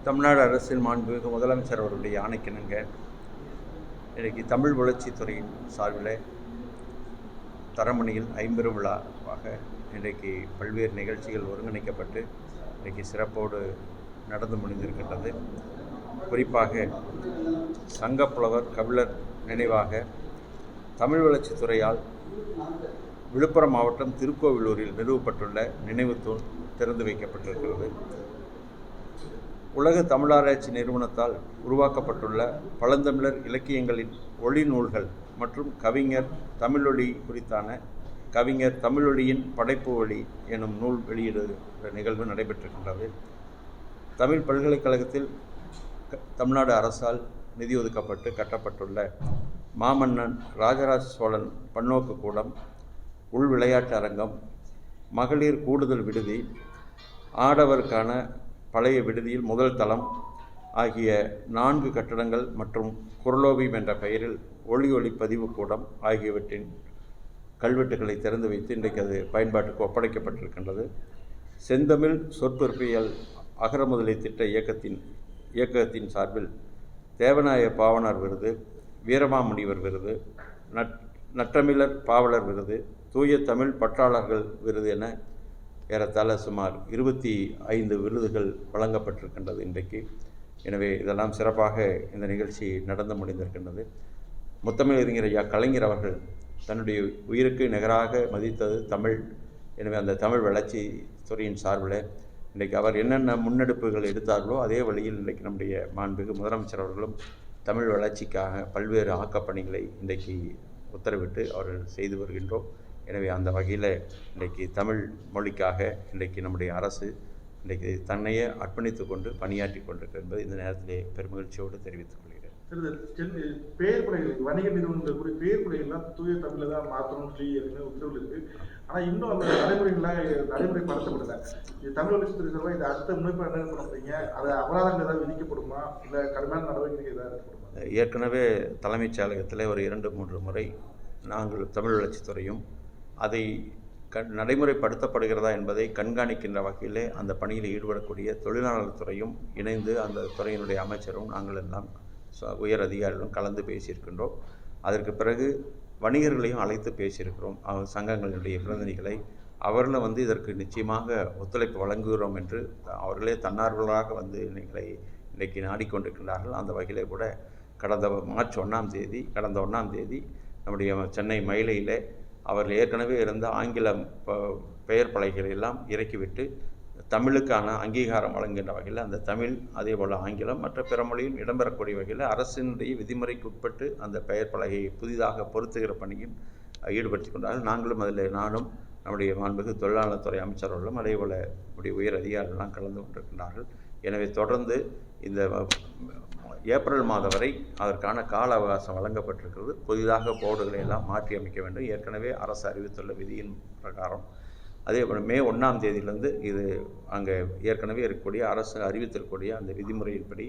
தமிழ்நாடு அரசின் மாண்புமிகு முதலமைச்சர் அவருடைய ஆணைக்கிணங்க இன்றைக்கு தமிழ் வளர்ச்சித்துறையின் சார்பில் தரமணியில் ஐம்பெரும் விழாவாக இன்றைக்கு பல்வேறு நிகழ்ச்சிகள் ஒருங்கிணைக்கப்பட்டு இன்றைக்கு சிறப்போடு நடந்து முடிந்திருக்கின்றது. குறிப்பாக சங்கப்புலவர் கபிலர் நினைவாக தமிழ் வளர்ச்சித்துறையால் விழுப்புரம் மாவட்டம் திருக்கோவிலூரில் நிறுவப்பட்டுள்ள நினைவு தூண் திறந்து வைக்கப்பட்டிருக்கிறது. உலக தமிழாராய்ச்சி நிறுவனத்தால் உருவாக்கப்பட்டுள்ள பழந்தமிழர் இலக்கியங்களின் ஒளி நூல்கள் மற்றும் கவிஞர் தமிழொலி குறித்தான கவிஞர் தமிழொலியின் படைப்பு வழி எனும் நூல் வெளியிடுகிற நிகழ்வு நடைபெற்றிருக்கின்றது. தமிழ் பல்கலைக்கழகத்தில் தமிழ்நாடு அரசால் நிதி ஒதுக்கப்பட்டு கட்டப்பட்டுள்ள மாமன்னன் ராஜராஜ சோழன் பன்னோக்கு கூடம், உள் விளையாட்டு அரங்கம், மகளிர் கூடுதல் விடுதி, ஆடவருக்கான பழைய விடுதியில் முதல் தளம் ஆகிய 4 கட்டடங்கள் மற்றும் குரலோவியம் என்ற பெயரில் ஒளி பதிவு கூடம் ஆகியவற்றின் கல்வெட்டுகளை திறந்து வைத்து இன்றைக்கு அது பயன்பாட்டுக்கு ஒப்படைக்கப்பட்டிருக்கின்றது. செந்தமிழ் சொற்பிறப்பியல் அகரமுதலி திட்ட இயக்கத்தின் சார்பில் தேவநாய பாவனார் விருது, வீரமாமுனிவர் விருது, நற்றமிழர் பாவலர் விருது, தூய தமிழ் பற்றாளர்கள் விருது என ஏறத்தாழ சுமார் 25 விருதுகள் வழங்கப்பட்டிருக்கின்றது இன்றைக்கு. எனவே இதெல்லாம் சிறப்பாக இந்த நிகழ்ச்சி நடந்து முடிந்திருக்கின்றது. முத்தமிழறிஞர் ஐயா கலைஞர் அவர்கள் தன்னுடைய உயிருக்கு நிகராக மதித்தது தமிழ். எனவே அந்த தமிழ் வளர்ச்சி துறையின் சார்பில் இன்றைக்கு அவர் என்னென்ன முன்னெடுப்புகள் எடுத்தார்களோ அதே வழியில் இன்றைக்கு நம்முடைய மாண்புமிகு முதலமைச்சர் அவர்களும் தமிழ் வளர்ச்சிக்காக பல்வேறு ஆக்கப்பணிகளை இன்றைக்கு உத்தரவிட்டு அவர்கள் செய்து வருகின்றோம். எனவே அந்த வகையில் இன்றைக்கு தமிழ் மொழிக்காக இன்றைக்கு நம்முடைய அரசு இன்றைக்கு தன்னையே அர்ப்பணித்து கொண்டு பணியாற்றி கொண்டிருக்கிறது என்பதை இந்த நேரத்திலே பெருமகிழ்ச்சியோடு தெரிவித்துக் கொள்கிறேன். பெயர் பலகைகள் வணிக நிறுவனங்கள் கூட பெயர் பலகைகள்லாம் தூய தமிழில் தான் மாற்றணும்னு சொல்லி உத்தரவு இருக்குது. ஆனால் இன்னும் அந்த நடைமுறைப்படுத்தப்படலை. தமிழ் வளர்ச்சித்துறை சார்பாக இது அடுத்த முனைப்பு என்ன பண்ணுறீங்க? அதை அபராதங்கள் ஏதாவது விதிக்கப்படுமா, இல்லை கடுமையான நடவடிக்கை ஏதாவது இருக்கப்படுமா? ஏற்கனவே தலைமைச் செயலகத்தில் ஒரு 2-3 முறை நாங்கள் தமிழ் வளர்ச்சித்துறையும் அதை நடைமுறைப்படுத்தப்படுகிறதா என்பதை கண்காணிக்கின்ற வகையிலே அந்த பணியில் ஈடுபடக்கூடிய தொழிலாளர் துறையும் இணைந்து அந்த துறையினுடைய அமைச்சரும் நாங்கள் எல்லாம் உயர் அதிகாரிகளும் கலந்து பேசியிருக்கின்றோம். அதற்கு பிறகு வணிகர்களையும் அழைத்து பேசியிருக்கிறோம். சங்கங்களினுடைய பிரதிநிதிகளை அவர்களும் இதற்கு நிச்சயமாக ஒத்துழைப்பு வழங்குகிறோம் என்று அவர்களே தன்னார்வலாக இன்றைக்கு நாடிக்கொண்டிருக்கின்றார்கள். அந்த வகையிலே கூட கடந்த மார்ச் 1ஆம் தேதி நம்முடைய சென்னை மயிலையிலே அவர்கள் ஏற்கனவே இருந்த ஆங்கில பெயர் பலகைகளை எல்லாம் இறக்கிவிட்டு தமிழுக்கான அங்கீகாரம் வழங்குகின்ற வகையில் அந்த தமிழ் அதேபோல் ஆங்கிலம் மற்ற பிற மொழியும் இடம்பெறக்கூடிய வகையில் அரசினுடைய விதிமுறைக்கு உட்பட்டு அந்த பெயர் பலகையை புதிதாக பொருத்துகிற பணியில் ஈடுபடுத்தி கொண்டார்கள். நானும் நம்முடைய மாண்புமிகு தொழிலாளர் துறை அமைச்சர்களும் அதேபோல் நம்முடைய உயர் அதிகாரிகளெல்லாம் கலந்து கொண்டிருக்கின்றார்கள். எனவே தொடர்ந்து இந்த ஏப்ரல் மாதம் வரை அதற்கான கால அவகாசம் வழங்கப்பட்டிருக்கிறது. புதிதாக போர்டுகளை எல்லாம் மாற்றி அமைக்க வேண்டும். ஏற்கனவே அரசு அறிவித்துள்ள விதியின் பிரகாரம் அதேபோல் மே 1ஆம் தேதியிலிருந்து இது அங்கே ஏற்கனவே இருக்கக்கூடிய அரசு அறிவித்திருக்கக்கூடிய அந்த விதிமுறையின்படி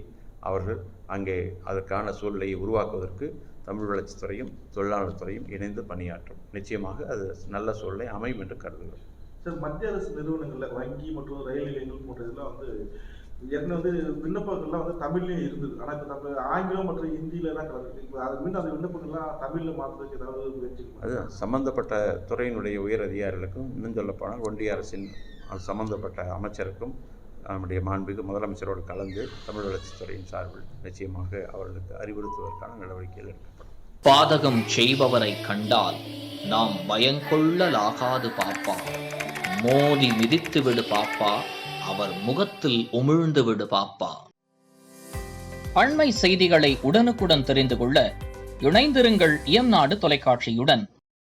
அவர்கள் அங்கே அதற்கான சூழ்நிலையை உருவாக்குவதற்கு தமிழ் வளர்ச்சித்துறையும் தொழிலாளர் துறையும் இணைந்து பணியாற்றும். நிச்சயமாக அது நல்ல சூழ்நிலை அமையும் என்று கருதுகிறோம். சார், மத்திய அரசு நிறுவனங்களில் வங்கி மற்றும் ரயில் நிலையங்கள் போன்றதெல்லாம் விண்ணப்பங்கள்லாம் தமிழ்லேயே இருந்தது. ஆனால் இப்போ நம்ம ஆங்கிலம் மற்றும் ஹிந்தியில தான் கலந்துருக்கு. இப்போ அது மீண்டும் அந்த விண்ணப்பங்கள்லாம் தமிழில் மாற்றுறதுக்கு ஏதாவது முயற்சி? அது சம்பந்தப்பட்ட துறையினுடைய உயர் அதிகாரிகளுக்கும் இன்னும் சொல்லப்போனால் ஒன்றிய அரசின் சம்பந்தப்பட்ட அமைச்சருக்கும் நம்முடைய மாண்புமிகு முதலமைச்சரோடு கலந்து தமிழ் வளர்ச்சித்துறையின் சார்பில் நிச்சயமாக அவர்களுக்கு அறிவுறுத்துவதற்கான நடவடிக்கைகள் எடுக்கப்படும். பாதகம் செய்பவரை கண்டால் நாம் பயங்கொள்ளலாகாது பாப்பா, மோதி மிதித்து விடு பாப்பா, அவர் முகத்தில் உமிழ்ந்து விடு பாப்பா. அண்மை செய்திகளை உடனுக்குடன் தெரிந்து கொள்ள இணைந்திருங்கள் இயம்நாடு தொலைக்காட்சியுடன்.